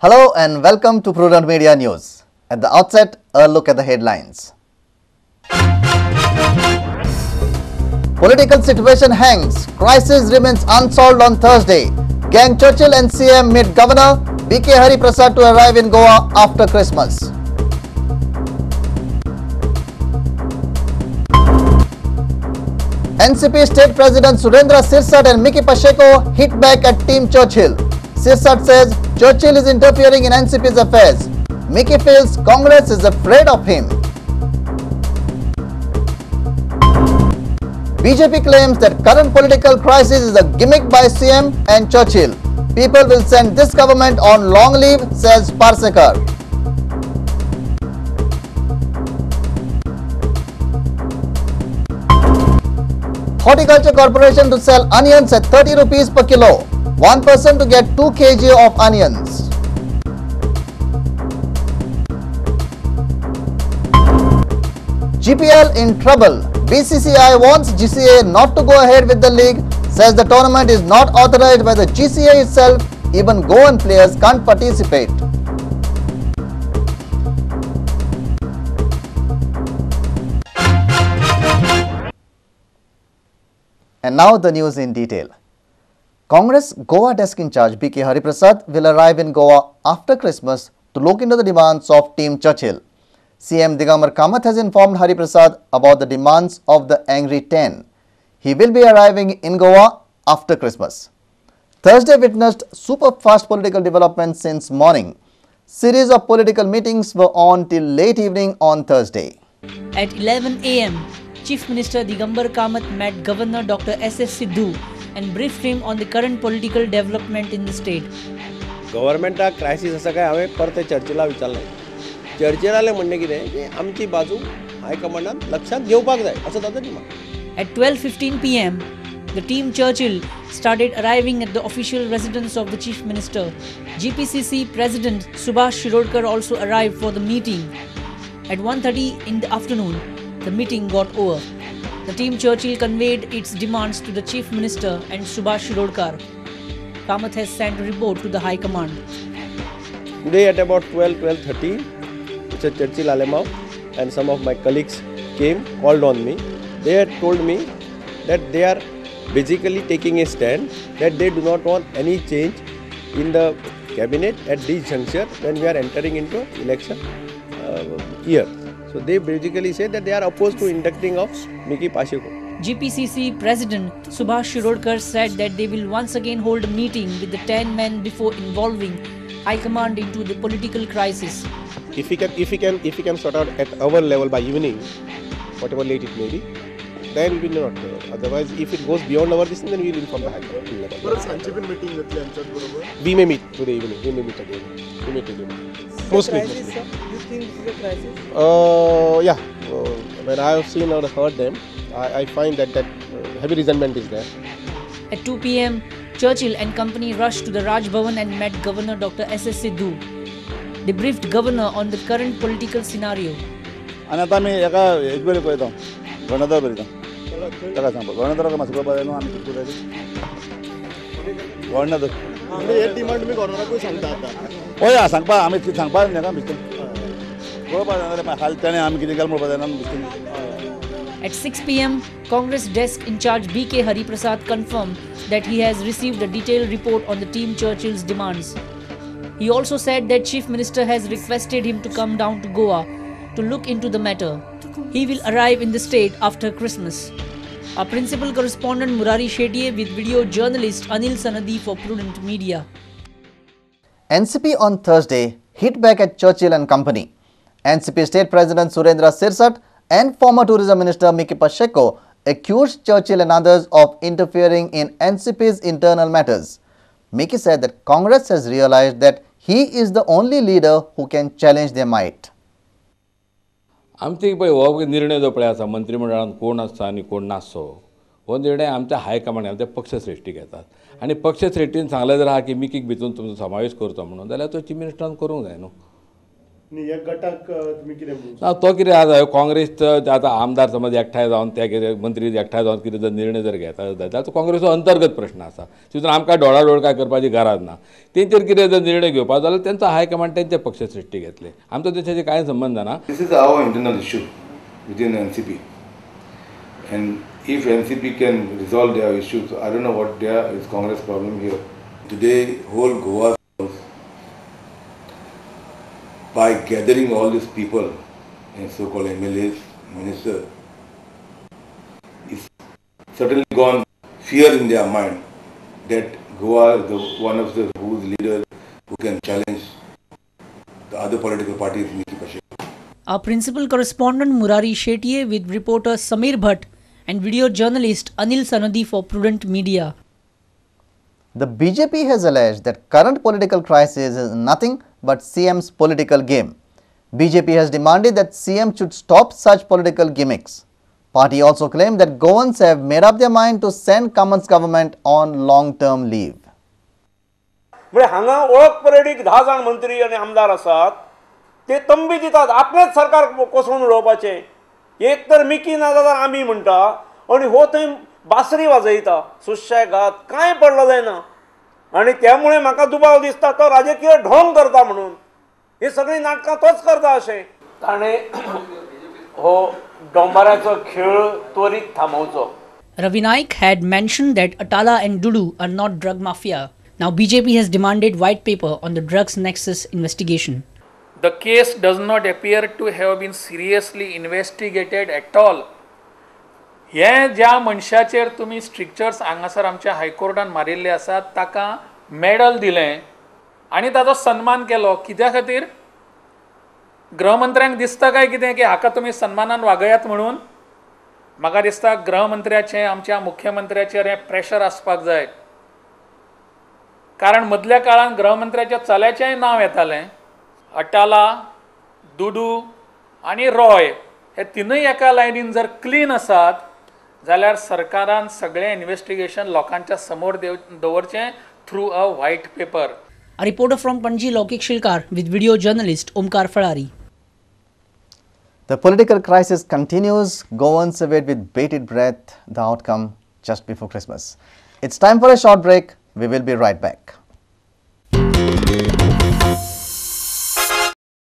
Hello and welcome to Prudent Media News. At the outset, a look at the headlines. Political situation hangs. Crisis remains unsolved on Thursday. Gang Churchill and CM meet Governor B.K. Hari Prasad to arrive in Goa after Christmas. NCP State President Surendra Sirsat and Miki Pacheco hit back at Team Churchill. Sirsat says Churchill is interfering in NCP's affairs. Miki feels Congress is afraid of him. BJP claims that current political crisis is a gimmick by CM and Churchill. People will send this government on long leave, says Parsekar. Horticulture Corporation to sell onions at 30 rupees per kilo. One person to get 2 kg of onions. GPL in trouble. BCCI wants GCA not to go ahead with the league, says the tournament is not authorized by the GCA itself. Even Goan players can't participate. And now the news in detail. Congress Goa desk in charge B.K. Hari Prasad will arrive in Goa after Christmas to look into the demands of Team Churchill. CM Digambar Kamath has informed Hari Prasad about the demands of the Angry 10. He will be arriving in Goa after Christmas. Thursday witnessed super fast political developments since morning. Series of political meetings were on till late evening on Thursday. At 11 a.m., Chief Minister Digambar Kamath met Governor Dr. S.S. Sidhu and briefed him on the current political development in the state. Government crisis आसा काय हांवें परते चर्चिला विचारलें. चर्चिलाले म्हणणें कितें की आमची बाजू हायकमांडान लक्षांत घेवपाक जाय असो ताचो demand. At 12:15 p.m., the Team Churchill started arriving at the official residence of the Chief Minister. GPCC President Subhash Shirodkar also arrived for the meeting. At 1:30 in the afternoon, the meeting got over. The Team Churchill conveyed its demands to the Chief Minister and Subhash Shirodkar. Kamath has sent a report to the High Command. Today at about 12:30, Mr. Churchill Alemao and some of my colleagues came, called on me. They had told me that they are basically taking a stand that they do not want any change in the cabinet at this juncture when we are entering into election year. So they basically say that they are opposed to inducting of Miki Pacheco. GPCC President Subhash Shirodkar said that they will once again hold a meeting with the 10 men before involving High Command into the political crisis. If we can sort out at our level by evening, whatever late it may be, then we will not. Otherwise, if it goes beyond our distance, then we will inform the High Command. We may meet today evening. We may meet again. We may take it. Mostly. You think this is a crisis? Yeah. When I have seen or heard them, I find that heavy resentment is there. At 2 p.m., Churchill and company rushed to the Raj Bhavan and met Governor Dr. S.S. Sidhu. They briefed Governor on the current political scenario. At 6 p.m., Congress desk in charge B.K. Hari Prasad confirmed that he has received a detailed report on the Team Churchill's demands. He also said that Chief Minister has requested him to come down to Goa to look into the matter. He will arrive in the state after Christmas. Our principal correspondent Murari Shetye with video journalist Anil Sanadi for Prudent Media. NCP on Thursday hit back at Churchill and company. NCP State President Surendra Sirsat and former Tourism Minister Miki Pacheco accused Churchill and others of interfering in NCP's internal matters. Miki said that Congress has realized that he is the only leader who can challenge their might. आमचे पळय हो निर्णय जो पळय आसा मंत्रिमंडळान कोण आसता आनी कोण नासतो हो निर्णय आमच्या हायकमांड आमच्या पक्षश्रेश्ठी घेतात आनी पक्षश्रेश्ठीन सांगलें जर आहा की मिकीक भितून तुमचो समावेश करचो म्हणून जाल्यार तो चीफ मिनिस्टरान करूंक जाय न्हू न्ही ह्या गटाक तुमी कितें म्हणून ना तो कितें आसा काँग्रेसचं आतां आमदार समज एकठांय जावन ते कितें मंत्री एकठांय जावन कितें जर निर्णय जर घेता जाल्यार तो काँग्रेसचो अंतर्गत प्रश्न आसा तितून आमकां डोळाडोळ काय करपाची गरज ना तेंचेर कितें जर निर्णय घेवपाक जाल्यार तेंचो हायकमांड तेंचे पक्ष सृश्टी घेतले आमचो तेच्याशी कांय संबंद ना. This is our internal issue within NCP, and if NCP can resolve their issues, I don't know what there is Congress problem here. Today, whole Goa, by gathering all these people and so-called MLAs, ministers, is certainly gone fear in their mind that Goa is one of the whose leaders who can challenge the other political parties in Nikki Pache. Our principal correspondent Murari Shetye with reporter Samir Bhatt and video journalist Anil Sanadi for Prudent Media. The BJP has alleged that current political crisis is nothing but CM's political game. BJP has demanded that CM should stop such political gimmicks. Party also claimed that Goans have made up their mind to send Cummins government on long-term leave. म्हणजे हांगा ओळख परेडीक 10 जाण मंत्री आनी आमदार आसात ते तंबी दितात आपलेच सरकार कोसळून उडोवपाचें एक तर मिकी ना जाल्यार आमी म्हणटा आनी हो थंय बासरी वाजयता सुशेगाद कांय पडलो जायना आनी त्यामुळे म्हाका दुबाव दिसता तो राजकीय ढोंग करता म्हणून ही सगळी नाटकां तोच करता अशें ताणें हो डोंबाराचो खेळ त्वरीत थांबोवचो. Ravi Naik had mentioned that Atala and Dudu are not drug mafia. Now BJP has demanded white paper on the drugs nexus investigation. The case does not appear to have been seriously investigated at all. हे ज्या मनशाचेर तुमी strictures हांगासर आमच्या हायकोर्टान मारिल्ले आसात ताका medal दिलें आनी ताचो सन्मान केलो कित्या खातीर गृहमंत्र्यांक दिसता काय कितें की हाका तुमी सन्मानान वागयात म्हणून म्हाका दिसता गृहमंत्र्याचें आमच्या मुख्यमंत्र्याचेर हें प्रेशर आसपाक जाय कारण मदल्या काळान गृहमंत्र्याच्या चल्याचेंय नांव येतालें अटाला दुडू आनी रॉय हे तिनूय एका लायनीन जर क्लीन आसात जाल्यार सरकारान सगळें इन्व्हेस्टिगेशन लोकांच्या समोर दवरचें through a white paper. A reporter from Panji Lokik Shilkar with video journalist Omkar Falari. The political crisis continues. Goans await with bated breath the outcome just before Christmas. It's time for a short break. We will be right back.